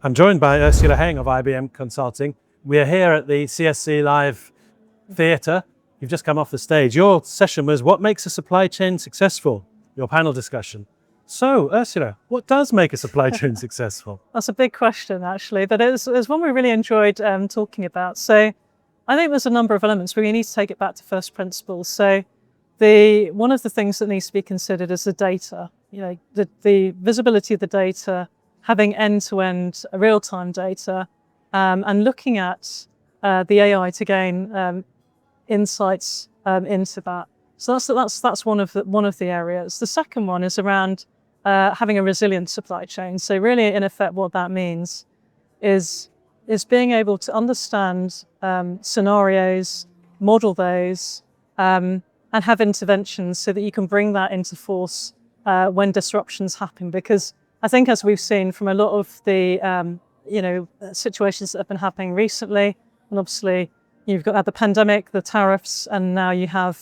I'm joined by Ursula Heng of IBM Consulting. We are here at the CSC Live Theatre. You've just come off the stage. Your session was What Makes a Supply Chain Successful? Your panel discussion. So, Ursula, what does make a supply chain successful? That's a big question, actually, but it was one we really enjoyed talking about. So I think there's a number of elements, but we need to take it back to first principles. So one of the things that needs to be considered is the data. The visibility of the data, having end-to-end real-time data, and looking at the AI to gain insights into that. So that's one of the areas. The second one is around having a resilient supply chain. So really, in effect, what that means is being able to understand scenarios, model those, and have interventions so that you can bring that into force when disruptions happen. Because I think, as we've seen from a lot of the situations that have been happening recently, and obviously you've got the pandemic, the tariffs, and now you have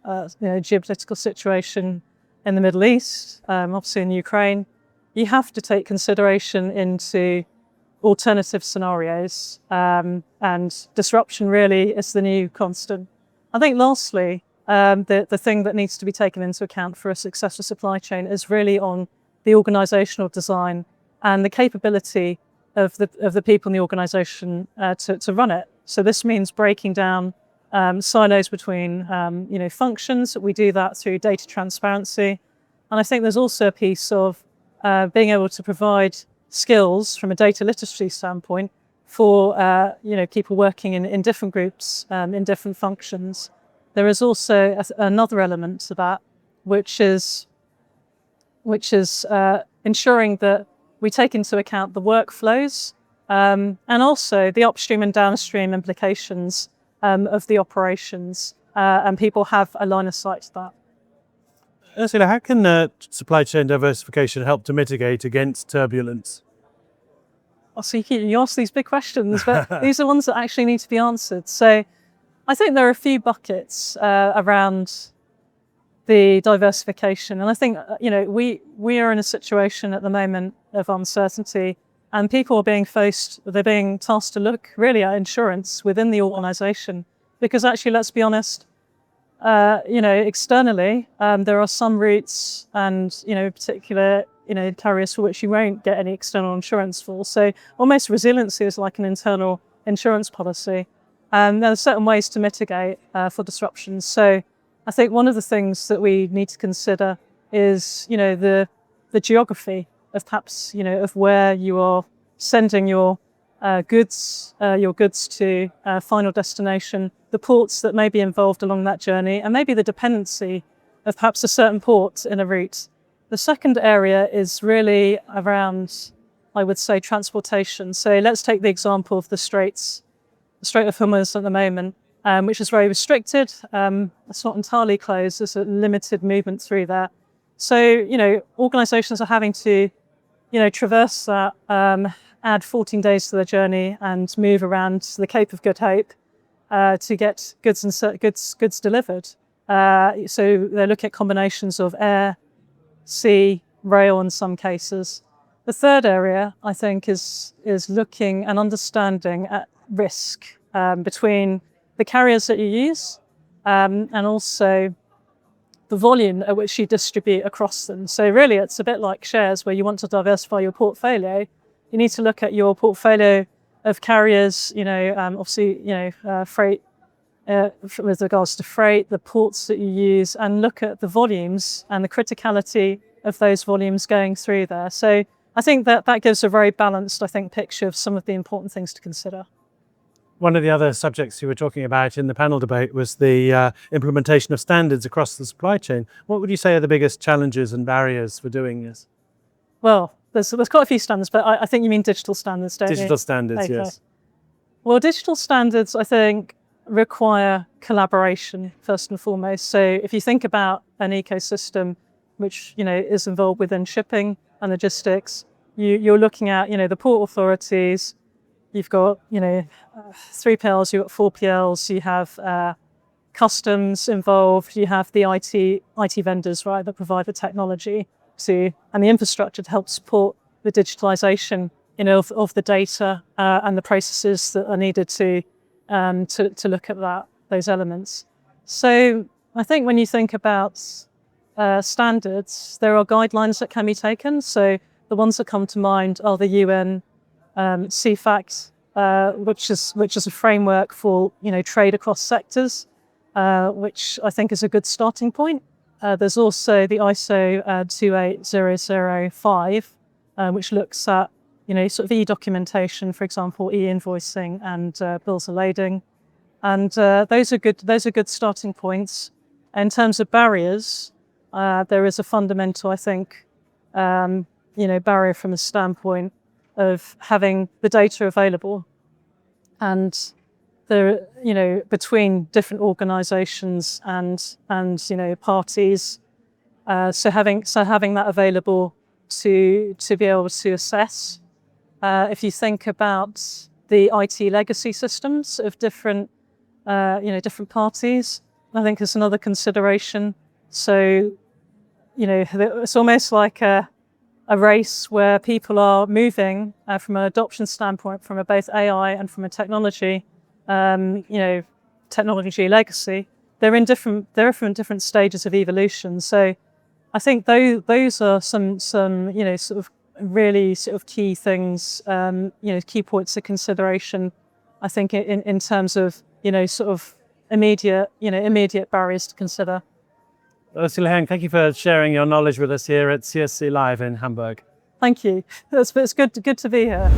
geopolitical situation in the Middle East, obviously in Ukraine. You have to take consideration into alternative scenarios, and disruption really is the new constant. I think lastly, the thing that needs to be taken into account for a successful supply chain is really on the organisational design and the capability of the people in the organisation to run it. So this means breaking down silos between functions. We do that through data transparency, and I think there's also a piece of being able to provide skills from a data literacy standpoint for people working in different groups in different functions. There is also another element to that, which is ensuring that we take into account the workflows and also the upstream and downstream implications of the operations, and people have a line of sight to that. Ursula, how can supply chain diversification help to mitigate against turbulence? So you ask these big questions, but these are ones that actually need to be answered. So I think there are a few buckets around the diversification. And I think, we are in a situation at the moment of uncertainty, and people are being tasked to look really at insurance within the organisation. Because actually, let's be honest, externally, there are some routes and, particular, carriers for which you won't get any external insurance for. So almost resiliency is like an internal insurance policy. There are certain ways to mitigate for disruptions. So I think one of the things that we need to consider is, the geography of perhaps, of where you are sending your goods to final destination, the ports that may be involved along that journey, and maybe the dependency of perhaps a certain port in a route. The second area is really around, I would say, transportation. So let's take the example of the Strait of Hormuz at the moment, which is very restricted. It's not entirely closed. There's a limited movement through there. So, organisations are having to, traverse that, add 14 days to their journey and move around the Cape of Good Hope to get goods delivered. So they look at combinations of air, sea, rail in some cases. The third area, I think, is looking and understanding at risk between the carriers that you use and also the volume at which you distribute across them. So really, it's a bit like shares where you want to diversify your portfolio. You need to look at your portfolio of carriers, obviously, freight, with regards to freight, the ports that you use, and look at the volumes and the criticality of those volumes going through there. So I think that gives a very balanced, picture of some of the important things to consider. One of the other subjects you were talking about in the panel debate was the implementation of standards across the supply chain. What would you say are the biggest challenges and barriers for doing this? Well, there's quite a few standards, but I think you mean digital standards, don't you? Digital standards, okay. Yes. Well, digital standards, I think, require collaboration first and foremost. So if you think about an ecosystem which is involved within shipping and logistics, you're looking at the port authorities. You've got 3PLs, you've got 4PLs, you have customs involved, you have the IT vendors, right, that provide the technology and the infrastructure to help support the digitalization of the data and the processes that are needed to look at those elements. So I think when you think about standards, there are guidelines that can be taken. So the ones that come to mind are the UN CFACT, which is a framework for trade across sectors, which I think is a good starting point. There's also the ISO 28005, which looks at sort of e-documentation, for example, e-invoicing and bills of lading, and those are good starting points. In terms of barriers, there is a fundamental, I think, barrier from the standpoint of having the data available, and between different organisations and parties. So having that available to be able to assess. If you think about the IT legacy systems of different parties, I think it's another consideration. So it's almost like a race where people are moving from an adoption standpoint, from both AI and from a technology legacy. They're in different stages of evolution. So I think those are some sort of really sort of key things, key points of consideration. I think in terms of sort of immediate barriers to consider. Ursula Heng, thank you for sharing your knowledge with us here at CSC Live in Hamburg. Thank you. It's good to be here.